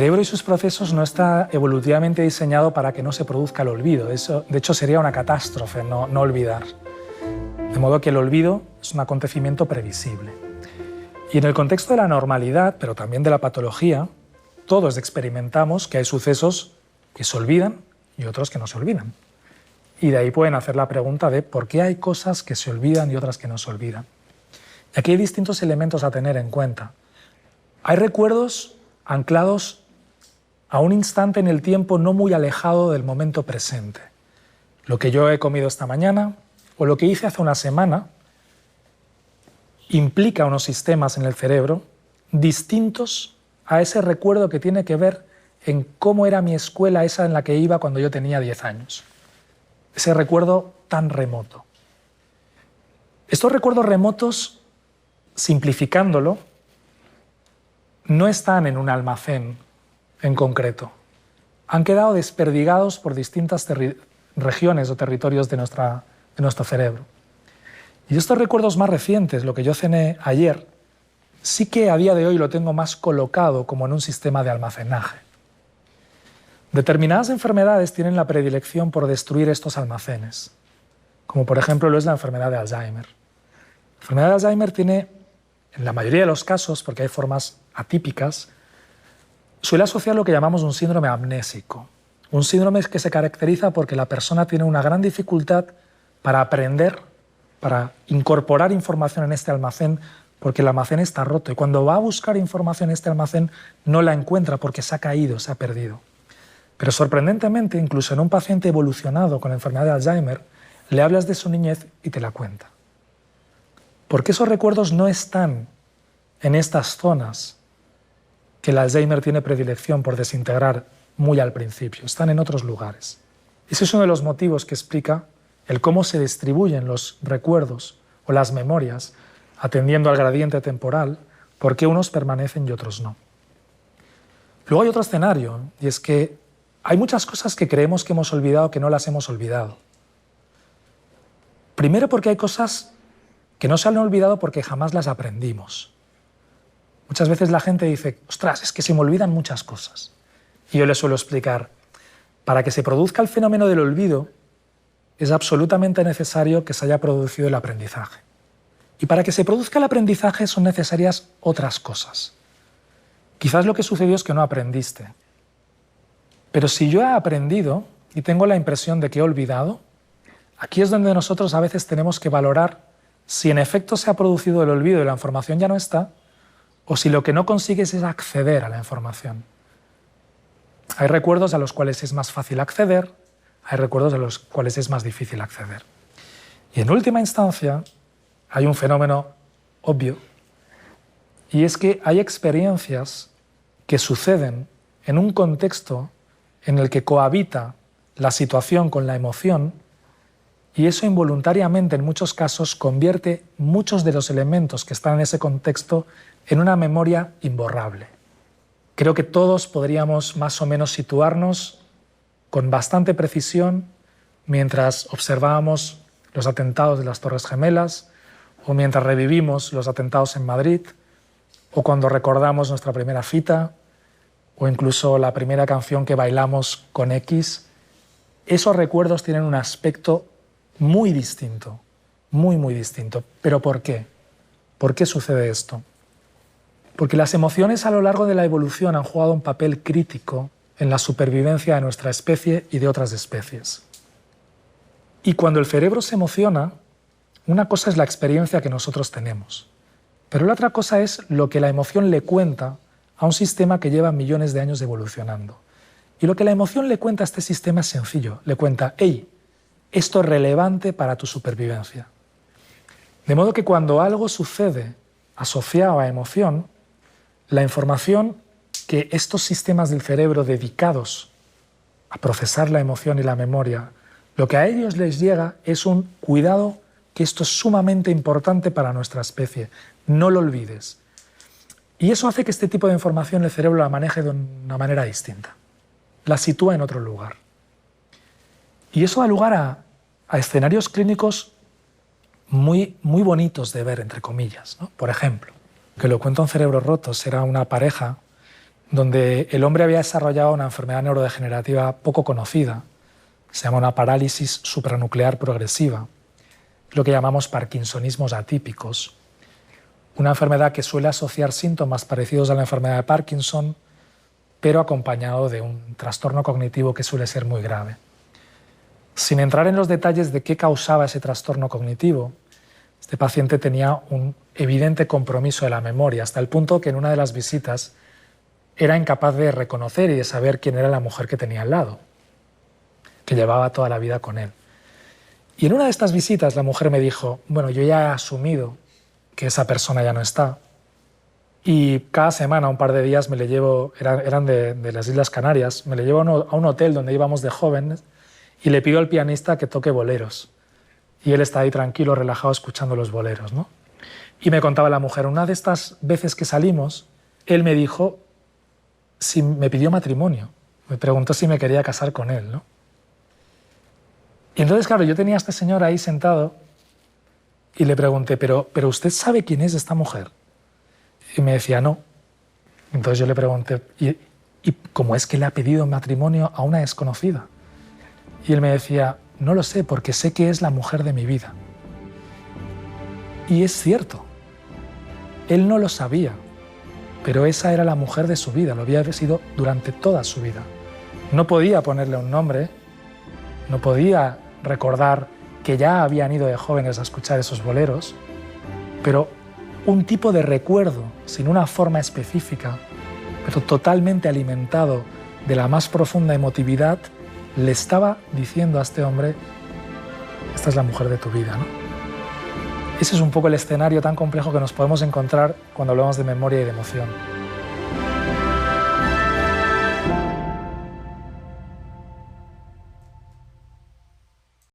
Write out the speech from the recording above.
cerebro y sus procesos no está evolutivamente diseñado para que no se produzca el olvido. Eso, de hecho, sería una catástrofe no olvidar. De modo que el olvido es un acontecimiento previsible. Y en el contexto de la normalidad, pero también de la patología, todos experimentamos que hay sucesos que se olvidan y otros que no se olvidan. Y de ahí pueden hacer la pregunta de por qué hay cosas que se olvidan y otras que no se olvidan. Y aquí hay distintos elementos a tener en cuenta. Hay recuerdos anclados a un instante en el tiempo no muy alejado del momento presente. Lo que yo he comido esta mañana o lo que hice hace una semana implica unos sistemas en el cerebro distintos a ese recuerdo que tiene que ver en cómo era mi escuela, esa en la que iba cuando yo tenía 10 años. Ese recuerdo tan remoto. Estos recuerdos remotos, simplificándolo, no están en un almacén en concreto. Han quedado desperdigados por distintas regiones o territorios de nuestro cerebro. Y estos recuerdos más recientes, lo que yo cené ayer, sí que a día de hoy lo tengo más colocado como en un sistema de almacenaje. Determinadas enfermedades tienen la predilección por destruir estos almacenes, como por ejemplo lo es la enfermedad de Alzheimer. La enfermedad de Alzheimer tiene, en la mayoría de los casos, porque hay formas atípicas, suele asociar lo que llamamos un síndrome amnésico. Un síndrome que se caracteriza porque la persona tiene una gran dificultad para aprender, para incorporar información en este almacén, porque el almacén está roto. Y cuando va a buscar información en este almacén, no la encuentra porque se ha caído, se ha perdido. Pero sorprendentemente, incluso en un paciente evolucionado con la enfermedad de Alzheimer, le hablas de su niñez y te la cuenta. Porque esos recuerdos no están en estas zonas que el Alzheimer tiene predilección por desintegrar muy al principio, están en otros lugares. Ese es uno de los motivos que explica el cómo se distribuyen los recuerdos o las memorias atendiendo al gradiente temporal, por qué unos permanecen y otros no. Luego hay otro escenario, y es que hay muchas cosas que creemos que hemos olvidado que no las hemos olvidado. Primero porque hay cosas que no se han olvidado porque jamás las aprendimos. Muchas veces la gente dice, ostras, es que se me olvidan muchas cosas. Y yo les suelo explicar, para que se produzca el fenómeno del olvido, es absolutamente necesario que se haya producido el aprendizaje. Y para que se produzca el aprendizaje son necesarias otras cosas. Quizás lo que sucedió es que no aprendiste. Pero si yo he aprendido y tengo la impresión de que he olvidado, aquí es donde nosotros a veces tenemos que valorar si en efecto se ha producido el olvido y la información ya no está, o si lo que no consigues es acceder a la información. Hay recuerdos a los cuales es más fácil acceder, hay recuerdos a los cuales es más difícil acceder. Y en última instancia, hay un fenómeno obvio, y es que hay experiencias que suceden en un contexto en el que cohabita la situación con la emoción, y eso involuntariamente en muchos casos convierte muchos de los elementos que están en ese contexto en una memoria imborrable. Creo que todos podríamos más o menos situarnos con bastante precisión mientras observábamos los atentados de las Torres Gemelas, o mientras revivimos los atentados en Madrid, o cuando recordamos nuestra primera cita, o incluso la primera canción que bailamos con X. Esos recuerdos tienen un aspecto muy distinto, muy distinto. ¿Pero por qué? ¿Por qué sucede esto? Porque las emociones a lo largo de la evolución han jugado un papel crítico en la supervivencia de nuestra especie y de otras especies. Y cuando el cerebro se emociona, una cosa es la experiencia que nosotros tenemos, pero la otra cosa es lo que la emoción le cuenta a un sistema que lleva millones de años evolucionando. Y lo que la emoción le cuenta a este sistema es sencillo. Le cuenta, hey, esto es relevante para tu supervivencia. De modo que cuando algo sucede asociado a emoción, la información que estos sistemas del cerebro dedicados a procesar la emoción y la memoria, lo que a ellos les llega es un cuidado, que esto es sumamente importante para nuestra especie. No lo olvides. Y eso hace que este tipo de información el cerebro la maneje de una manera distinta. La sitúa en otro lugar. Y eso da lugar a escenarios clínicos muy bonitos de ver, entre comillas, ¿no? Por ejemplo, que lo cuento en Cerebros Rotos, era una pareja donde el hombre había desarrollado una enfermedad neurodegenerativa poco conocida, se llama una parálisis supranuclear progresiva, lo que llamamos parkinsonismos atípicos, una enfermedad que suele asociar síntomas parecidos a la enfermedad de Parkinson, pero acompañado de un trastorno cognitivo que suele ser muy grave. Sin entrar en los detalles de qué causaba ese trastorno cognitivo, este paciente tenía un evidente compromiso de la memoria, hasta el punto que en una de las visitas era incapaz de reconocer y de saber quién era la mujer que tenía al lado, que llevaba toda la vida con él. Y en una de estas visitas la mujer me dijo, bueno, yo ya he asumido que esa persona ya no está, y cada semana, un par de días, me le llevo, eran de las Islas Canarias, me le llevo a un hotel donde íbamos de jóvenes y le pido al pianista que toque boleros. Y él está ahí tranquilo, relajado, escuchando los boleros, ¿no? Y me contaba la mujer, una de estas veces que salimos, él me dijo, si me pidió matrimonio, me preguntó si me quería casar con él, ¿no? Y entonces, claro, yo tenía a este señor ahí sentado y le pregunté, pero ¿usted sabe quién es esta mujer? Y me decía, no. Entonces yo le pregunté, ¿y cómo es que le ha pedido matrimonio a una desconocida? Y él me decía, no lo sé, porque sé que es la mujer de mi vida. Y es cierto, él no lo sabía, pero esa era la mujer de su vida, lo había sido durante toda su vida. No podía ponerle un nombre, no podía recordar que ya habían ido de jóvenes a escuchar esos boleros, pero un tipo de recuerdo, sin una forma específica, pero totalmente alimentado de la más profunda emotividad, le estaba diciendo a este hombre, esta es la mujer de tu vida, ¿no? Ese es un poco el escenario tan complejo que nos podemos encontrar cuando hablamos de memoria y de emoción.